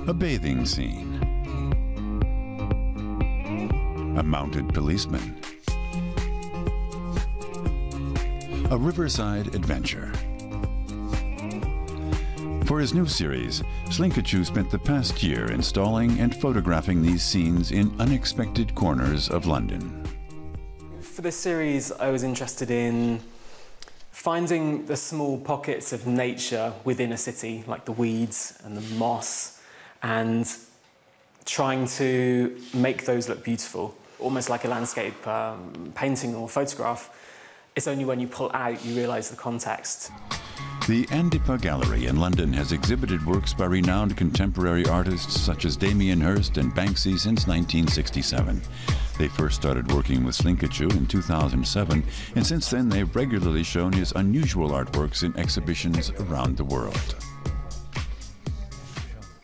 A bathing scene. A mounted policeman. A riverside adventure. For his new series, Slinkachu spent the past year installing and photographing these scenes in unexpected corners of London. For this series, I was interested in finding the small pockets of nature within a city, like the weeds and the moss, and trying to make those look beautiful, almost like a landscape painting or photograph. It's only when you pull out you realise the context. The Andipa Gallery in London has exhibited works by renowned contemporary artists such as Damien Hirst and Banksy since 1967. They first started working with Slinkachu in 2007, and since then they've regularly shown his unusual artworks in exhibitions around the world.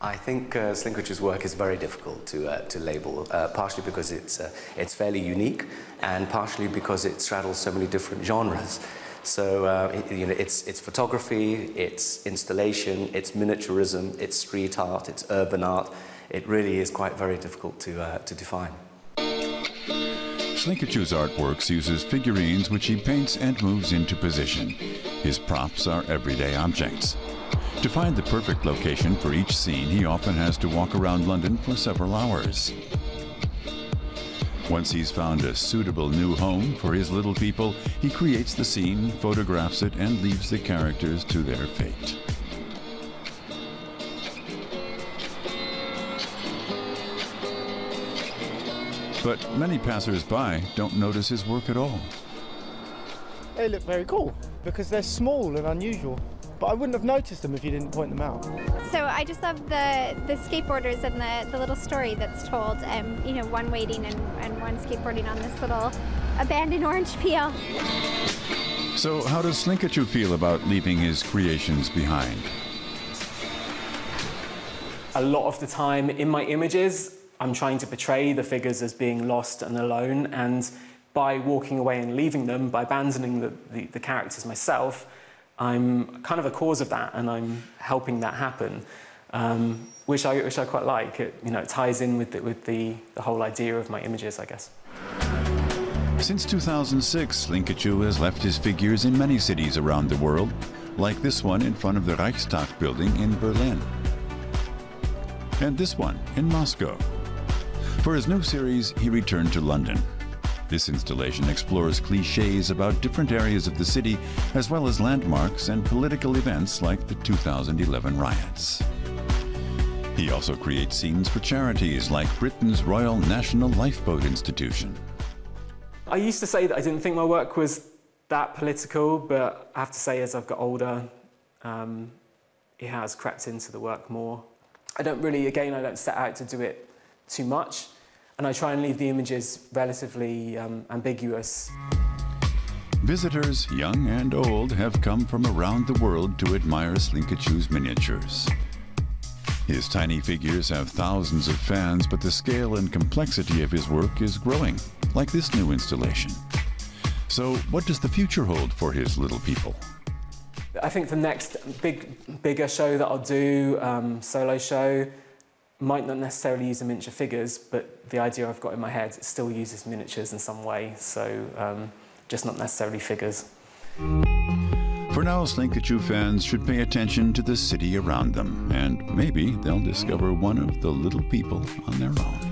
I think Slinkachu's work is very difficult to label, partially because it's fairly unique, and partially because it straddles so many different genres. So it's photography, it's installation, it's miniaturism, it's street art, it's urban art. It really is quite very difficult to define. Slinkachu's artworks uses figurines which he paints and moves into position. His props are everyday objects. To find the perfect location for each scene, he often has to walk around London for several hours. Once he's found a suitable new home for his little people, he creates the scene, photographs it, and leaves the characters to their fate. But many passers-by don't notice his work at all. They look very cool because they're small and unusual. But I wouldn't have noticed them if you didn't point them out. So I just love the skateboarders and the little story that's told. You know, one waiting and one skateboarding on this little abandoned orange peel. So how does Slinkachu feel about leaving his creations behind? A lot of the time in my images, I'm trying to portray the figures as being lost and alone, and by walking away and leaving them, by abandoning the characters myself, I'm kind of a cause of that, and I'm helping that happen, which I quite like. It ties in with the whole idea of my images, I guess. Since 2006, Slinkachu has left his figures in many cities around the world, like this one in front of the Reichstag building in Berlin, and this one in Moscow. For his new series, he returned to London. This installation explores cliches about different areas of the city, as well as landmarks and political events like the 2011 riots. He also creates scenes for charities like Britain's Royal National Lifeboat Institution. I used to say that I didn't think my work was that political, but I have to say as I've got older, it has crept into the work more. I don't set out to do it too much. And I try and leave the images relatively ambiguous. Visitors, young and old, have come from around the world to admire Slinkachu's miniatures. His tiny figures have thousands of fans, but the scale and complexity of his work is growing, like this new installation. So what does the future hold for his little people? I think the next bigger show that I'll do, solo show, might not necessarily use the miniature figures, but the idea I've got in my head still uses miniatures in some way, so just not necessarily figures. For now, Slinkachu fans should pay attention to the city around them, and maybe they'll discover one of the little people on their own.